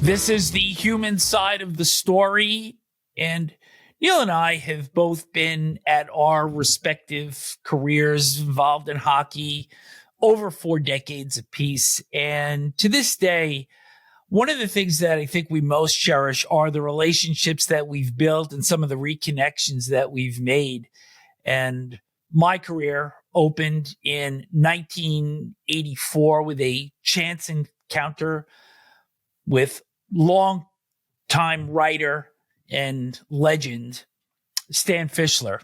This is the human side of the story. And Neil and I have both been at our respective careers involved in hockey over 4 decades apiece. And to this day, one of the things that I think we most cherish are the relationships that we've built and some of the reconnections that we've made. And my career opened in 1984 with a chance encounter with long-time writer and legend Stan Fischler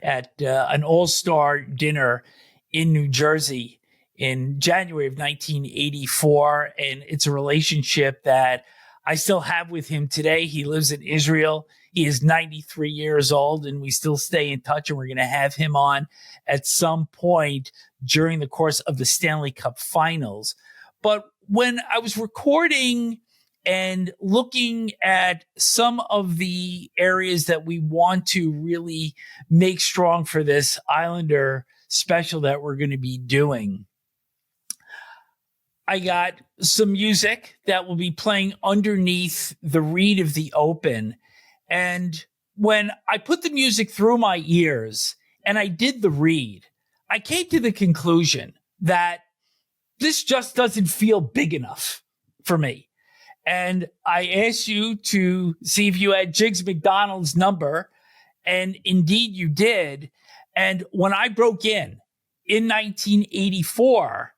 at an all-star dinner in New Jersey in January of 1984. And it's a relationship that I still have with him today. He lives in Israel. He is 93 years old, and we still stay in touch, and we're going to have him on at some point during the course of the Stanley Cup Finals. But when I was recording and looking at some of the areas that we want to really make strong for this Islander special that we're going to be doing, I got some music that will be playing underneath the read of the open. And when I put the music through my ears and I did the read, I came to the conclusion that this just doesn't feel big enough for me. And I asked you to see if you had Jiggs McDonald's number, and indeed you did. And when I broke in 1984,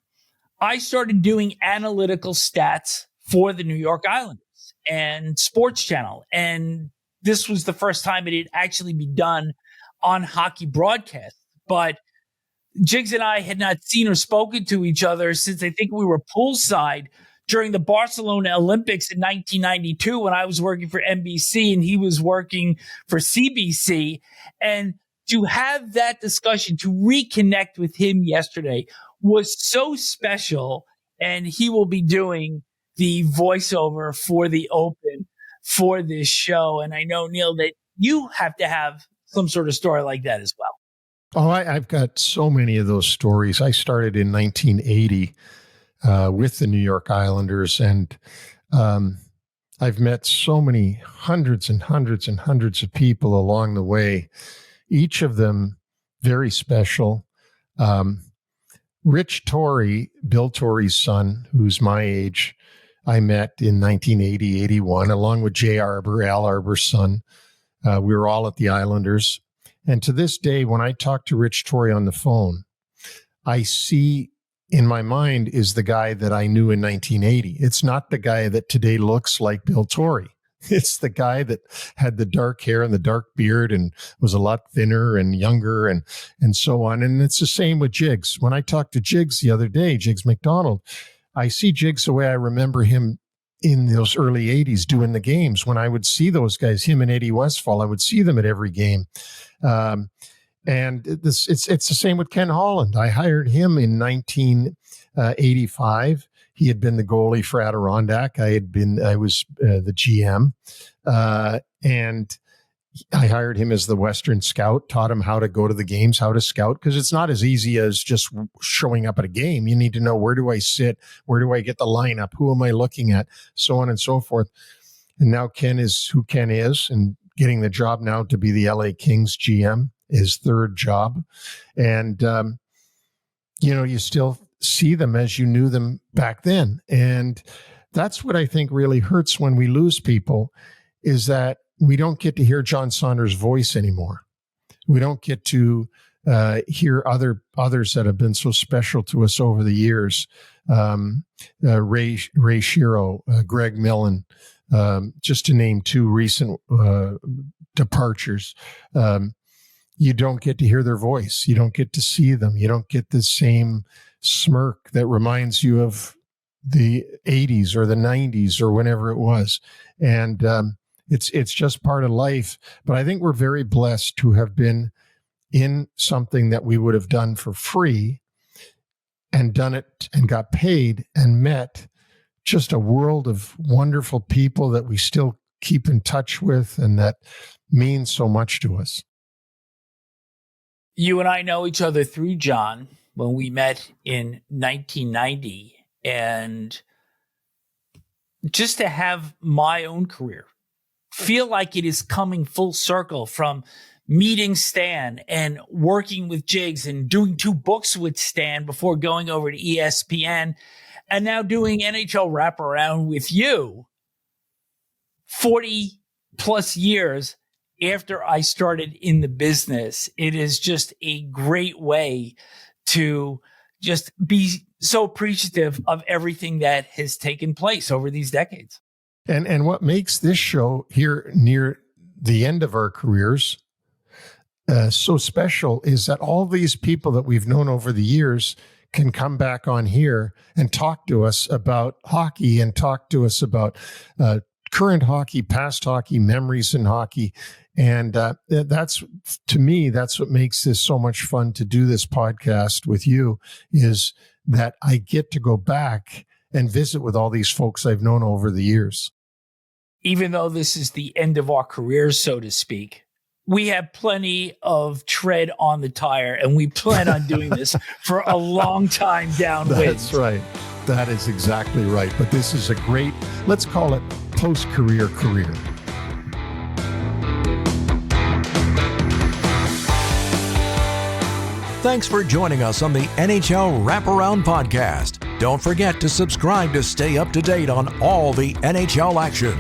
I started doing analytical stats for the New York Islanders and Sports Channel. And this was the first time it had actually been done on hockey broadcast. But Jiggs and I had not seen or spoken to each other since I think we were poolside during the Barcelona Olympics in 1992 when I was working for NBC and he was working for CBC. And to have that discussion, to reconnect with him yesterday was so special. And he will be doing the voiceover for the open for this show. And I know, Neil, that you have to have some sort of story like that as well. Oh, I've got so many of those stories. I started in 1980 with the New York Islanders, and I've met so many hundreds and hundreds and hundreds of people along the way, each of them very special. Rich Torrey, Bill Torrey's son, who's my age, I met in 1980, 81, along with Jay Arbor, Al Arbor's son. We were all at the Islanders. And to this day, when I talk to Rich Torrey on the phone, I see in my mind is the guy that I knew in 1980. It's not the guy that today looks like Bill Torrey. It's the guy that had the dark hair and the dark beard and was a lot thinner and younger and so on. And it's the same with Jiggs. When I talked to Jiggs the other day, Jiggs McDonald, I see Jiggs the way I remember him in those early 80s doing the games. When I would see those guys, him and Eddie Westfall, I would see them at every game. And it's the same with Ken Holland. I hired him in 1985. He had been the goalie for Adirondack. I was the GM, and I hired him as the Western scout, taught him how to go to the games, how to scout, because it's not as easy as just showing up at a game. You need to know, where do I sit? Where do I get the lineup? Who am I looking at? So on and so forth. And now Ken is who Ken is, and getting the job now to be the LA Kings GM, his third job. And, you still see them as you knew them back then. And that's what I think really hurts when we lose people, is that we don't get to hear John Saunders' voice anymore. We don't get to hear others that have been so special to us over the years. Ray Shiro, Greg Millen, just to name two recent departures. You don't get to hear their voice. You don't get to see them. You don't get the same smirk that reminds you of the 80s or the 90s or whenever it was. And it's just part of life. But I think we're very blessed to have been in something that we would have done for free and done it and got paid and met just a world of wonderful people that we still keep in touch with and that mean so much to us. You and I know each other through John when we met in 1990. And just to have my own career feel like it is coming full circle from meeting Stan and working with Jigs and doing 2 books with Stan before going over to ESPN and now doing NHL Wraparound with you 40 plus years after I started in the business. It is just a great way to just be so appreciative of everything that has taken place over these decades. And what makes this show here near the end of our careers so special is that all these people that we've known over the years can come back on here and talk to us about hockey and talk to us about current hockey, past hockey, memories in hockey. And that's, to me, that's what makes this so much fun to do this podcast with you, is that I get to go back and visit with all these folks I've known over the years. Even though this is the end of our careers, so to speak, we have plenty of tread on the tire, and we plan on doing this for a long time downwind. That's right. That is exactly right. But this is a great, let's call it post-career career. Thanks for joining us on the NHL Wraparound podcast. Don't forget to subscribe to stay up to date on all the NHL action.